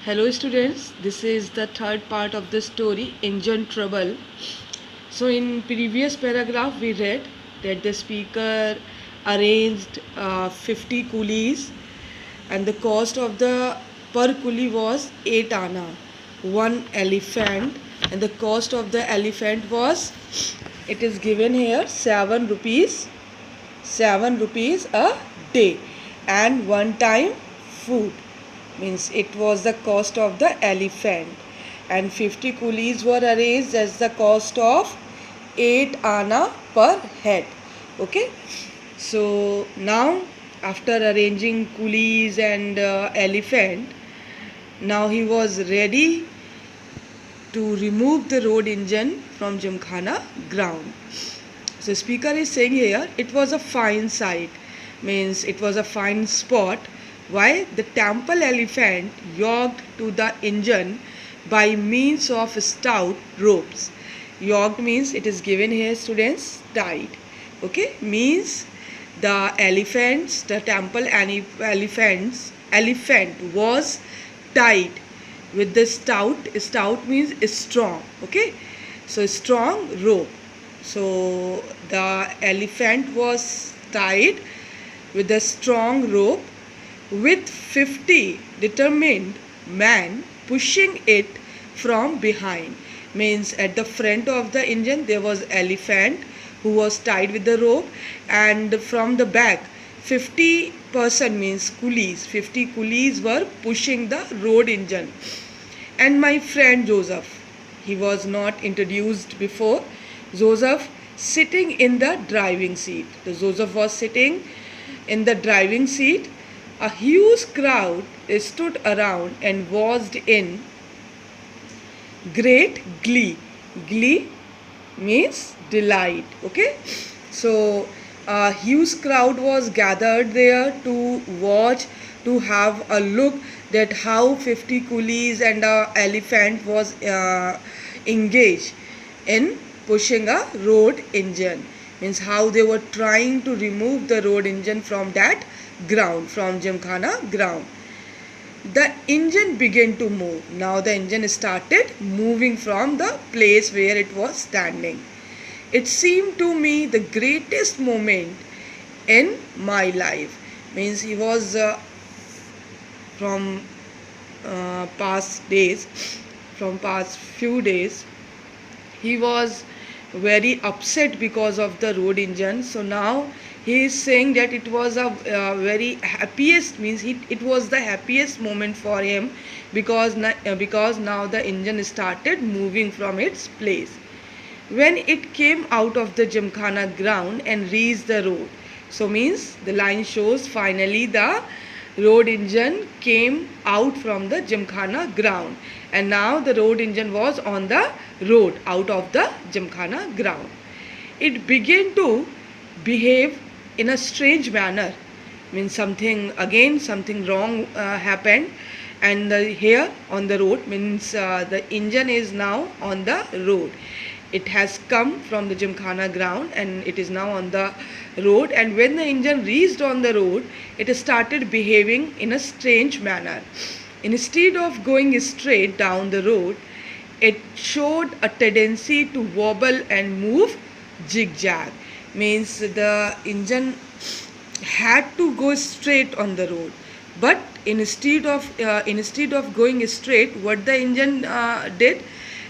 Hello students, this is the third part of the story Engine Trouble. So in previous paragraph we read that the speaker arranged 50 coolies and the cost of the per coolie was 8 anna, one elephant, and the cost of the elephant was, it is given here, 7 rupees a day, and one time food, means it was the cost of the elephant, and 50 coolies were arranged as the cost of 8 anna per head. Okay, so now after arranging coolies and elephant, now he was ready to remove the road engine from Gymkhana ground. So speaker is saying here, it was a fine sight, means it was a fine spot. Why? The temple elephant yoked to the engine by means of stout ropes. Yoked means, it is given here students, tied. Okay, means the temple elephant was tied with the stout means strong. Okay, so strong rope. So the elephant was tied with a strong rope with 50 determined men pushing it from behind. Means at the front of the engine there was elephant who was tied with the rope, and from the back 50% means coolies, 50 coolies were pushing the road engine. And my friend Joseph, he was not introduced before. Joseph sitting in the driving seat. So Joseph was sitting in the driving seat. A huge crowd stood around and watched in great glee. Glee means delight. Okay, so a huge crowd was gathered there to watch, to have a look that how 50 coolies and a elephant was engaged in pushing a road engine, means how they were trying to remove the road engine from that ground, from Gymkhana ground. The engine began to move. Now the engine started moving from the place where it was standing. It seemed to me the greatest moment in my life. Means he was from past days, from past few days, he was very upset because of the road engine. So now he is saying that it was a very happiest, means it was the happiest moment for him because now the engine started moving from its place. When it came out of the Gymkhana ground and reached the road, so means the line shows finally the road engine came out from the Gymkhana ground, and now the road engine was on the road out of the Gymkhana ground. It began to behave in a strange manner, means something wrong happened, and here on the road, means the engine is now on the road. It has come from the Gymkhana ground and it is now on the road, and when the engine reached on the road, it started behaving in a strange manner. Instead of going straight down the road, it showed a tendency to wobble and move zigzag. Means the engine had to go straight on the road, but instead of going straight, what the engine did,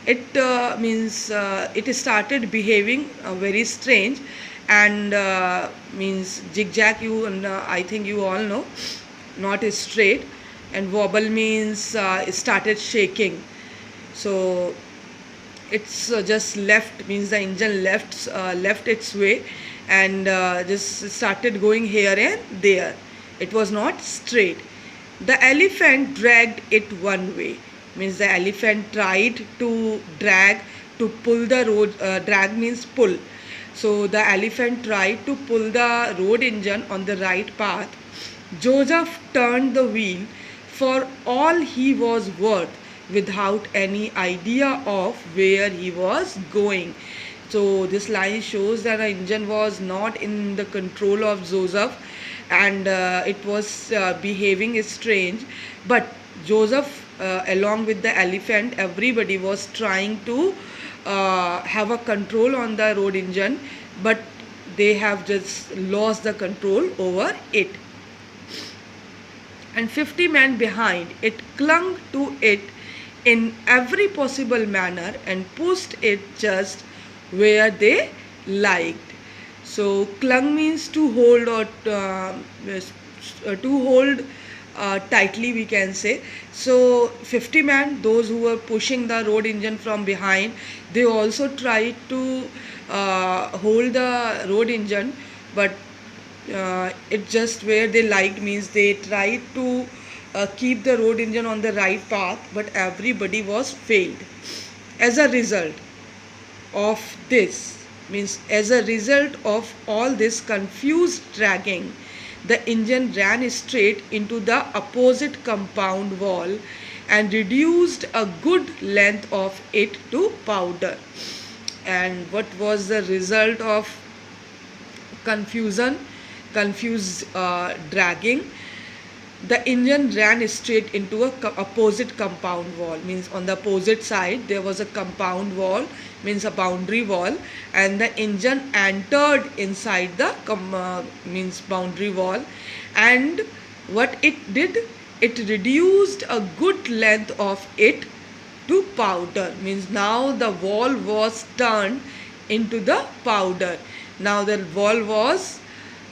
it started behaving very strange, and means zigzag, I think you all know, not straight, and wobble means it started shaking. So it's just left, means the engine left its way and just started going here and there. It was not straight. The elephant dragged it one way, means the elephant tried to pull the road. Drag means pull. So the elephant tried to pull the road engine on the right path. Joseph turned the wheel for all he was worth without any idea of where he was going. So this line shows that the engine was not in the control of Joseph, and it was behaving strange. But Joseph along with the elephant, everybody was trying to have a control on the road engine, but they have just lost the control over it. And 50 men behind it clung to it in every possible manner and pushed it just where they liked. So clung means to hold, or to hold tightly, we can say. So 50 men, those who were pushing the road engine from behind, they also tried to hold the road engine, but it just where they liked, means they tried to keep the road engine on the right path, but everybody was failed. As a result of this, means as a result of all this confused dragging, the engine ran straight into the opposite compound wall and reduced a good length of it to powder. And what was the result of confused dragging? The engine ran straight into a opposite compound wall, means on the opposite side there was a compound wall, means a boundary wall, and the engine entered inside the means boundary wall. And what it did, it reduced a good length of it to powder, means now the wall was turned into the powder. Now the wall was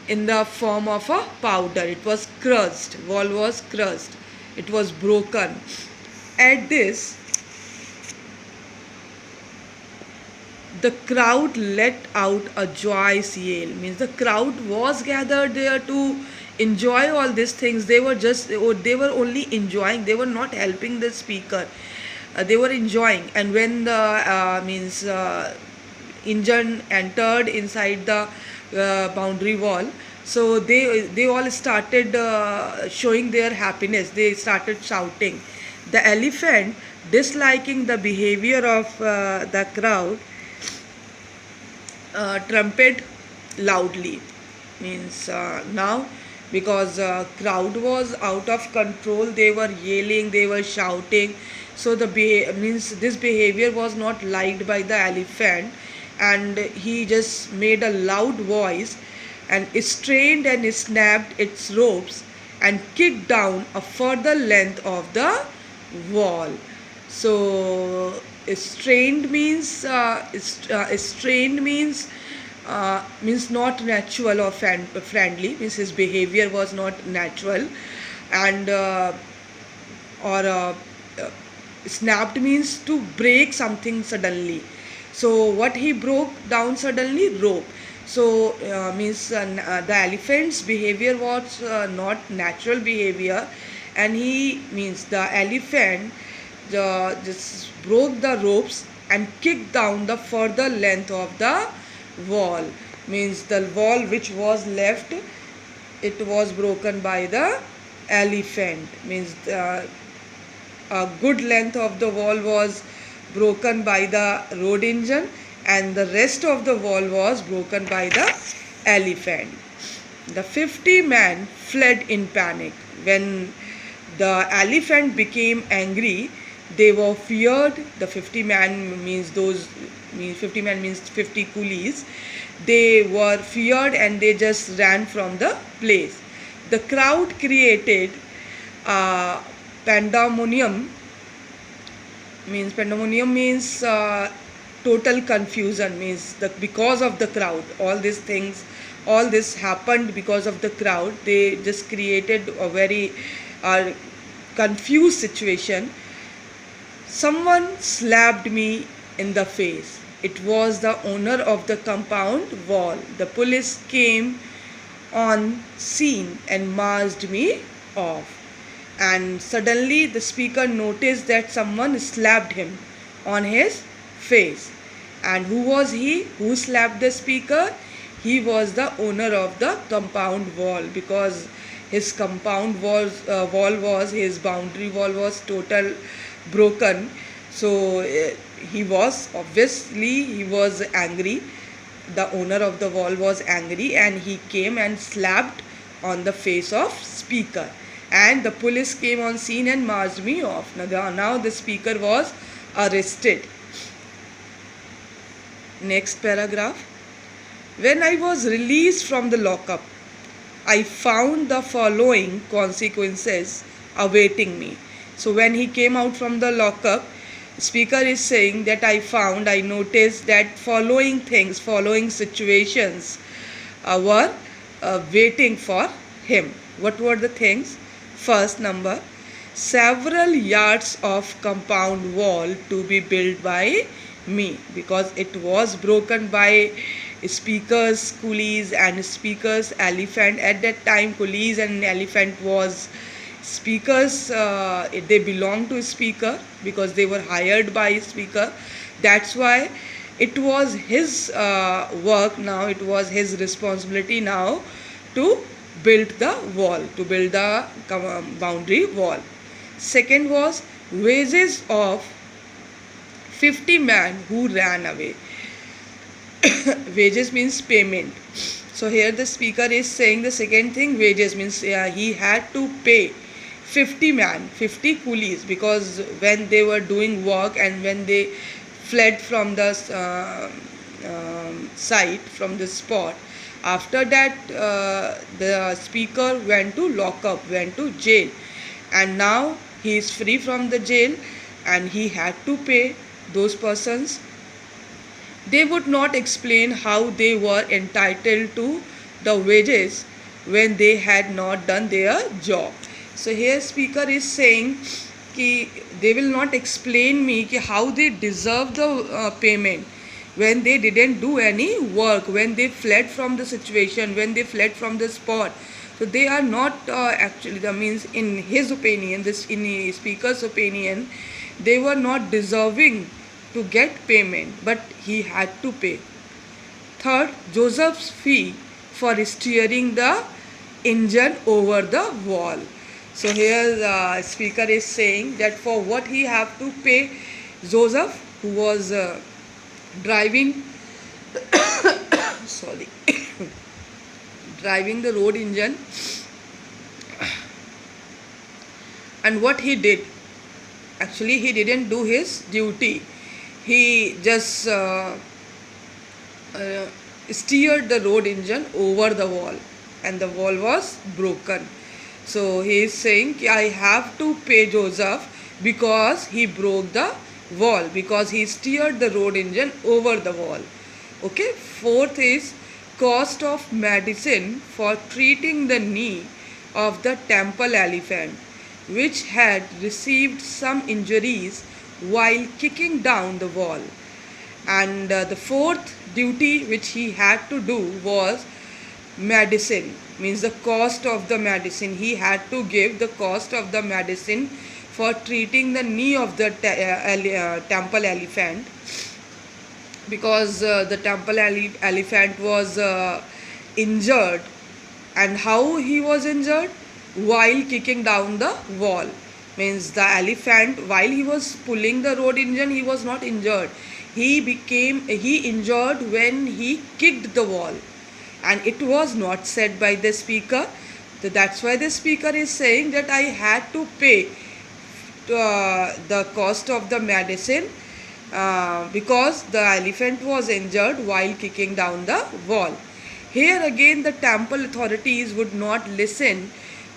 in the form of a powder. It was crushed. Wall was crushed. It was broken. At this, the crowd let out a joyous yell. Means the crowd was gathered there to enjoy all these things. They were only enjoying. They were not helping the speaker. They were enjoying. And when the engine entered inside the boundary wall, so they all started showing their happiness. They started shouting. The elephant, disliking the behavior of the crowd, trumpet loudly. Means now, because crowd was out of control, they were yelling, they were shouting. So means this behavior was not liked by the elephant, and he just made a loud voice and strained and snapped its ropes and kicked down a further length of the wall. So strained means means not natural or friendly, means his behavior was not natural. And snapped means to break something suddenly. So what he broke down suddenly? Rope. So means the elephant's behavior was not natural behavior, and he means the elephant just broke the ropes and kicked down the further length of the wall. Means the wall which was left, it was broken by the elephant. Means a good length of the wall was broken by the road engine, and the rest of the wall was broken by the elephant. The 50 men fled in panic. When the elephant became angry, they were feared. The 50 men means 50 men means 50 coolies. They were feared and they just ran from the place. The crowd created pandemonium. Pandemonium means total confusion. Means that because of the crowd, all this happened because of the crowd. They just created a very confused situation. Someone slapped me in the face. It was the owner of the compound wall. The police came on scene and marched me off. And suddenly the speaker noticed that someone slapped him on his face. And who was he who slapped the speaker? He was the owner of the compound wall, because his compound wall was, his boundary wall was total broken. So he was angry. The owner of the wall was angry, and he came and slapped on the face of speaker. and the police came on scene and marched me off. Now the speaker was arrested. Next paragraph. When I was released from the lockup, I found the following consequences awaiting me. So when he came out from the lockup, speaker is saying that I noticed that following things, following situations were waiting for him. What were the things? First number, several yards of compound wall to be built by me, because it was broken by speaker's coolies and speaker's elephant. At that time, coolies and elephant was speakers, they belong to speaker because they were hired by speaker. That's why it was his work now, it was his responsibility now to build the wall, to build the boundary wall. Second was wages of 50 men who ran away. Wages means payment. So here the speaker is saying the second thing, wages means he had to pay 50 men, 50 coolies, because when they were doing work and when they fled from the site, from the spot, after that the speaker went to lockup, went to jail, and now he is free from the jail and he had to pay those persons. They would not explain how they were entitled to the wages when they had not done their job. So here speaker is saying कि they will not explain me कि how they deserve the payment when they didn't do any work, when they fled from the situation, when they fled from the spot. So they are not actually, that means in his opinion, this in speaker's opinion, they were not deserving to get payment, but he had to pay. Third, Joseph's fee for steering the engine over the wall. So here the speaker is saying that for what he have to pay Joseph, who was driving sorry driving the road engine. And what he did, actually he didn't do his duty. He just steered the road engine over the wall and the wall was broken. So he is saying I have to pay Joseph because he broke the wall, because he steered the road engine over the wall. Okay. Fourth is cost of medicine for treating the knee of the temple elephant, which had received some injuries while kicking down the wall. And the fourth duty which he had to do was medicine, means the cost of the medicine. He had to give the cost of the medicine for treating the knee of the temple elephant, because the temple elephant was injured. And how he was injured? While kicking down the wall. Means the elephant, while he was pulling the road engine, he was not injured. He injured when he kicked the wall, and it was not said by the speaker. So that's why the speaker is saying that I had to pay the cost of the medicine because the elephant was injured while kicking down the wall. Here again the temple authorities would not listen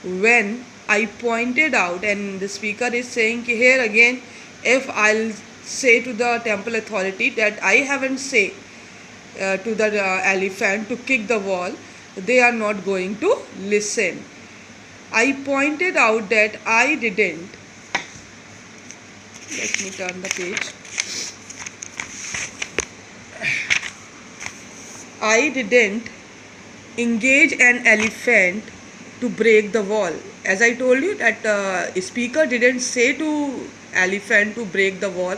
when I pointed out, and the speaker is saying here again, if I'll say to the temple authority that I haven't say to the elephant to kick the wall, they are not going to listen. I pointed out that I didn't, let me turn the page, I didn't engage an elephant to break the wall. As I told you that speaker didn't say to elephant to break the wall.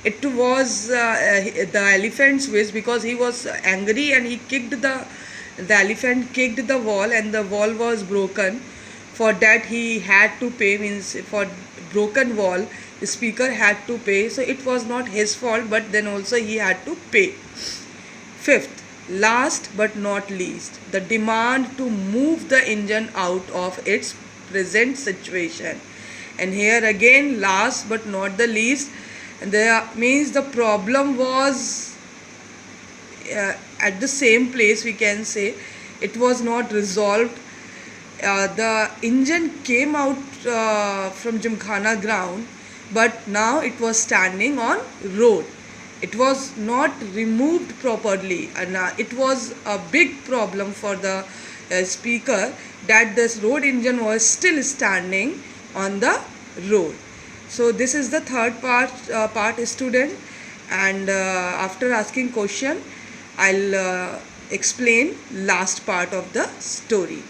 It was the elephant's wish, because he was angry and he kicked the elephant kicked the wall and the wall was broken. For that he had to pay, means for broken wall the speaker had to pay. So it was not his fault, but then also he had to pay. Fifth, last but not least, the demand to move the engine out of its present situation. And here again, last but not the least, there means the problem was at the same place, we can say. It was not resolved. The engine came out from Gymkhana ground, but now it was standing on road. It was not removed properly, and it was a big problem for the speaker that this road engine was still standing on the road. So this is the third part student, and after asking question, I'll explain last part of the story.